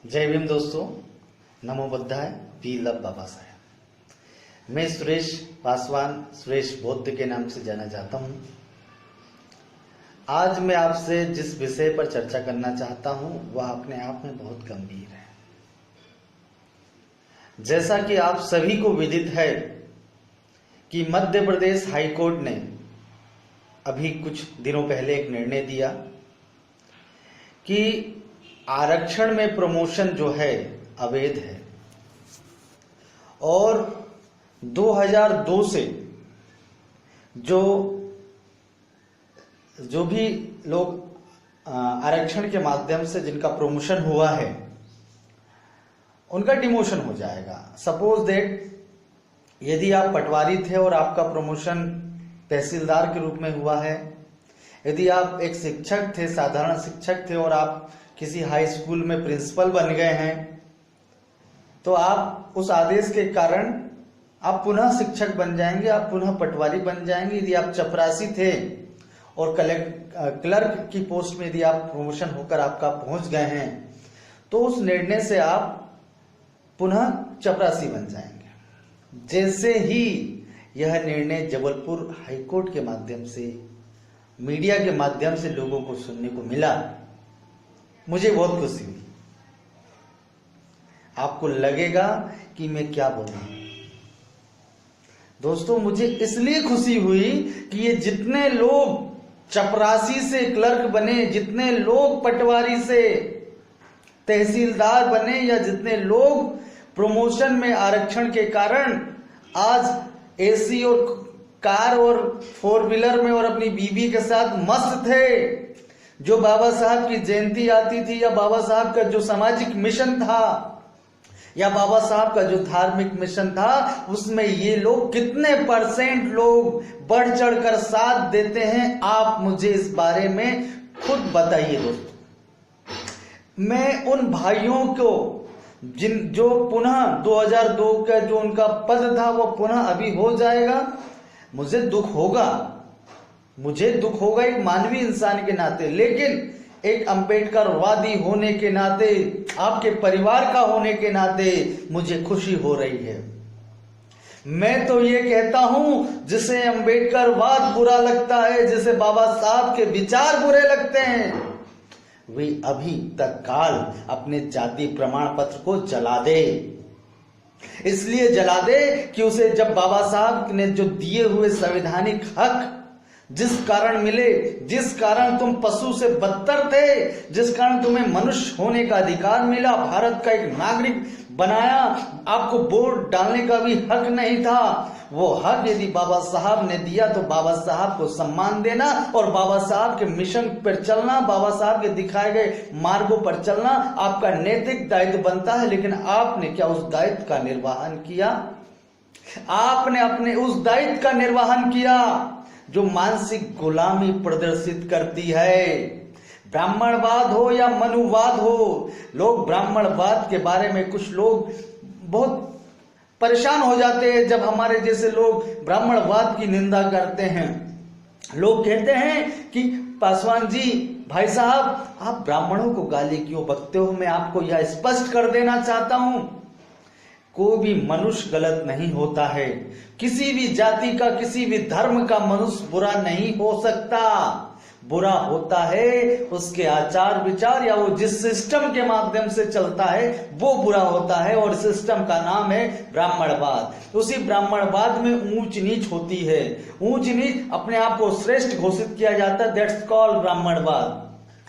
जय भीम दोस्तों, नमो बुद्धाय, we love Baba Saheb. मैं सुरेश पासवान, सुरेश बौद्ध के नाम से जाना जाता हूँ। आज मैं आपसे जिस विषय पर चर्चा करना चाहता हूँ वह अपने आप में बहुत गंभीर है। जैसा कि आप सभी को विदित है कि मध्य प्रदेश हाई कोर्ट ने अभी कुछ दिनों पहले एक निर्णय दिया कि आरक्षण में प्रमोशन जो है अवैध है और 2002 से जो भी लोग आरक्षण के माध्यम से जिनका प्रमोशन हुआ है उनका डिमोशन हो जाएगा। सपोज दैट यदि आप पटवारी थे और आपका प्रमोशन तहसीलदार के रूप में हुआ है, यदि आप एक शिक्षक थे, साधारण शिक्षक थे और आप किसी हाई स्कूल में प्रिंसिपल बन गए हैं, तो आप उस आदेश के कारण आप पुनः शिक्षक बन जाएंगे, आप पुनः पटवारी बन जाएंगे। यदि आप चपरासी थे और क्लर्क की पोस्ट में यदि आप प्रमोशन होकर आपका पहुंच गए हैं तो उस निर्णय से आप पुनः चपरासी बन जाएंगे। जैसे ही यह निर्णय जबलपुर हाईकोर्ट के माध्यम से, मीडिया के माध्यम से लोगों को सुनने को मिला, मुझे बहुत खुशी हुई। आपको लगेगा कि मैं क्या बोल रहा हूं। दोस्तों, मुझे इसलिए खुशी हुई कि ये जितने लोग चपरासी से क्लर्क बने, जितने लोग पटवारी से तहसीलदार बने, या जितने लोग प्रमोशन में आरक्षण के कारण आज एसी और कार और 4 व्हीलर में और अपनी बीवी के साथ मस्त थे, जो बाबा साहब की जयंती आती थी या बाबा साहब का जो सामाजिक मिशन था या बाबा साहब का जो धार्मिक मिशन था, उसमें ये लोग कितने % लोग बढ़ चढ़कर साथ देते हैं, आप मुझे इस बारे में खुद बताइए। दोस्तों, मैं उन भाइयों को जो पुनः 2002 का जो उनका पद था वो पुनः अभी हो जाएगा, मुझे दुख होगा एक मानवीय इंसान के नाते, लेकिन एक अंबेडकरवादी होने के नाते, आपके परिवार का होने के नाते मुझे खुशी हो रही है। मैं तो ये कहता हूं, जिसे अंबेडकरवाद बुरा लगता है, जिसे बाबा साहब के विचार बुरे लगते हैं, वे अभी तत्काल अपने जाति प्रमाण पत्र को जला दे। इसलिए जला दे कि उसे जब बाबा साहब ने जो दिए हुए संवैधानिक हक जिस कारण मिले, जिस कारण तुम पशु से बदतर थे, जिस कारण तुम्हें मनुष्य होने का अधिकार मिला, भारत का एक नागरिक बनाया, आपको वोट डालने का भी हक नहीं था, वो हक यदि बाबा साहब ने दिया तो बाबा साहब को सम्मान देना और बाबा साहब के मिशन पर चलना, बाबा साहब के दिखाए गए मार्गों पर चलना आपका नैतिक दायित्व बनता है। लेकिन आपने क्या उस दायित्व का निर्वहन किया? आपने अपने उस दायित्व का निर्वहन किया जो मानसिक गुलामी प्रदर्शित करती है। ब्राह्मणवाद हो या मनुवाद हो, लोग ब्राह्मणवाद के बारे में कुछ लोग बहुत परेशान हो जाते हैं जब हमारे जैसे लोग ब्राह्मणवाद की निंदा करते हैं। लोग कहते हैं कि पासवान जी, भाई साहब, आप ब्राह्मणों को गाली क्यों बकते हो? मैं आपको यह स्पष्ट कर देना चाहता हूं, कोई भी मनुष्य गलत नहीं होता है। किसी भी जाति का, किसी भी धर्म का मनुष्य बुरा नहीं हो सकता। बुरा होता है उसके आचार विचार या वो जिस सिस्टम के माध्यम से चलता है वो बुरा होता है, और सिस्टम का नाम है ब्राह्मणवाद। उसी ब्राह्मणवाद में ऊंच नीच होती है, ऊंच नीच, अपने आप को श्रेष्ठ घोषित किया जाता है, दैट्स कॉल्ड ब्राह्मणवाद।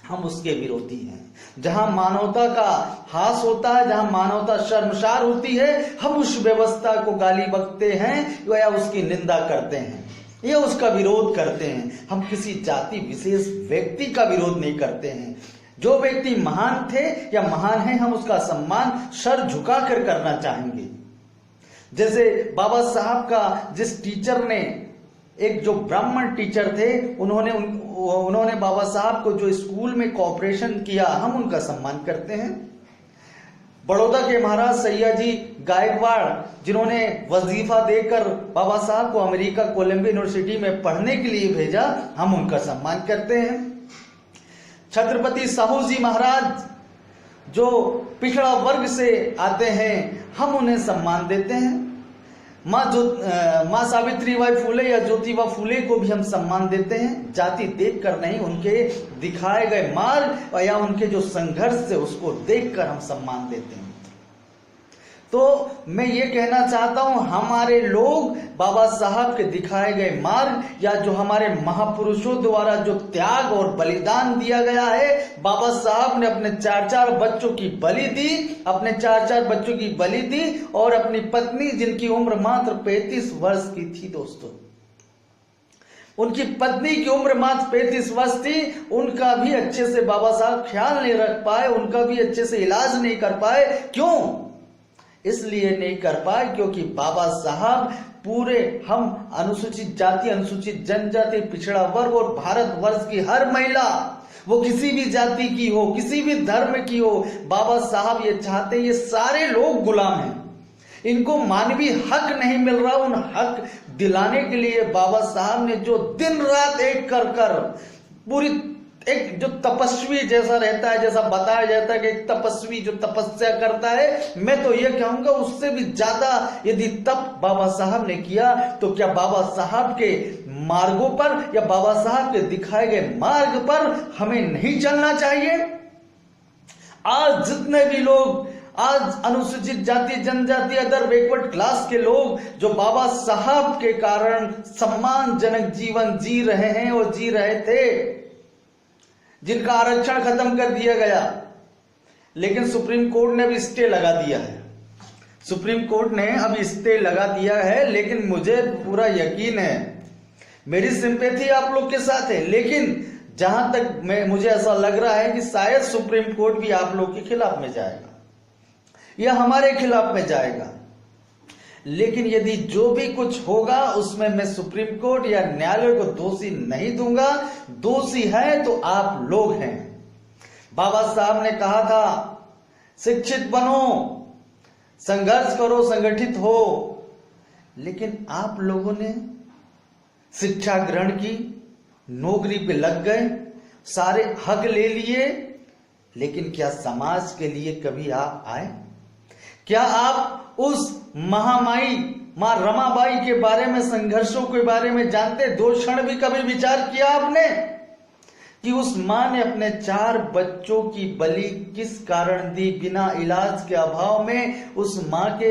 हम उसके विरोधी हैं। जहां मानवता का हास होता है, जहां मानवता शर्मसार होती है, हम उस व्यवस्था को गाली बकते हैं या उसकी निंदा करते हैं या उसका विरोध करते हैं। हम किसी जाति विशेष व्यक्ति का विरोध नहीं करते हैं। जो व्यक्ति महान थे या महान है, हम उसका सम्मान सर झुकाकर करना चाहेंगे। जैसे बाबा साहब का जिस टीचर ने, एक जो ब्राह्मण टीचर थे, उन्होंने बाबा साहब को जो स्कूल में कोऑपरेशन किया, हम उनका सम्मान करते हैं। बड़ौदा के महाराज सैयाजी गायकवाड़, जिन्होंने वजीफा देकर बाबा साहब को अमेरिका कोलंबिया यूनिवर्सिटी में पढ़ने के लिए भेजा, हम उनका सम्मान करते हैं। छत्रपति साहू जी महाराज जो पिछड़ा वर्ग से आते हैं हम उन्हें सम्मान देते हैं। माँ सावित्रीबाई फुले या ज्योतिबा फुले को भी हम सम्मान देते हैं, जाति देखकर नहीं, उनके दिखाए गए मार्ग या उनके जो संघर्ष है उसको देखकर हम सम्मान देते हैं। तो मैं ये कहना चाहता हूं, हमारे लोग बाबा साहब के दिखाए गए मार्ग या जो हमारे महापुरुषों द्वारा जो त्याग और बलिदान दिया गया है, बाबा साहब ने अपने 4-4 बच्चों की बलि दी, अपने 4-4 बच्चों की बलि दी और अपनी पत्नी जिनकी उम्र मात्र 35 वर्ष की थी दोस्तों, उनकी पत्नी की उम्र मात्र 35 वर्ष थी, उनका भी अच्छे से बाबा साहब ख्याल नहीं रख पाए, उनका भी अच्छे से इलाज नहीं कर पाए। क्यों? इसलिए नहीं कर पाए क्योंकि बाबा साहब पूरे हम अनुसूचित जाति, अनुसूचित जनजाति, पिछड़ा वर्ग और भारतवर्ष की हर महिला, वो किसी भी जाति की हो, किसी भी धर्म की हो, बाबा साहब ये चाहते ये सारे लोग गुलाम हैं, इनको मानवीय हक नहीं मिल रहा। उन हक दिलाने के लिए बाबा साहब ने जो दिन रात एक कर पूरी एक जो तपस्वी जैसा रहता है, जैसा बताया जाता है कि एक तपस्वी जो तपस्या करता है, मैं तो ये कहूंगा उससे भी ज्यादा यदि तप बाबा साहब ने किया तो क्या बाबा साहब के मार्गों पर या बाबा साहब के दिखाए गए मार्ग पर हमें नहीं चलना चाहिए? आज जितने भी लोग, आज अनुसूचित जाति, जनजाति, अदर बैकवर्ड क्लास के लोग जो बाबा साहब के कारण सम्मानजनक जीवन जी रहे हैं और जी रहे थे, जिनका आरक्षण खत्म कर दिया गया, लेकिन सुप्रीम कोर्ट ने अभी स्टे लगा दिया है, सुप्रीम कोर्ट ने अभी स्टे लगा दिया है, लेकिन मुझे पूरा यकीन है, मेरी सिंपैथी आप लोग के साथ है, लेकिन जहां तक मुझे ऐसा लग रहा है कि शायद सुप्रीम कोर्ट भी आप लोग के खिलाफ में जाएगा या हमारे खिलाफ में जाएगा। लेकिन यदि जो भी कुछ होगा उसमें मैं सुप्रीम कोर्ट या न्यायालय को दोषी नहीं दूंगा, दोषी है तो आप लोग हैं। बाबा साहब ने कहा था शिक्षित बनो, संघर्ष करो, संगठित हो, लेकिन आप लोगों ने शिक्षा ग्रहण की, नौकरी पे लग गए, सारे हक ले लिए, लेकिन क्या समाज के लिए कभी आप आए? क्या आप उस महामाई मां रमाबाई के बारे में, संघर्षों के बारे में जानते? 2 क्षण भी कभी विचार किया आपने कि उस मां ने अपने 4 बच्चों की बलि किस कारण दी? बिना इलाज के अभाव में उस मां के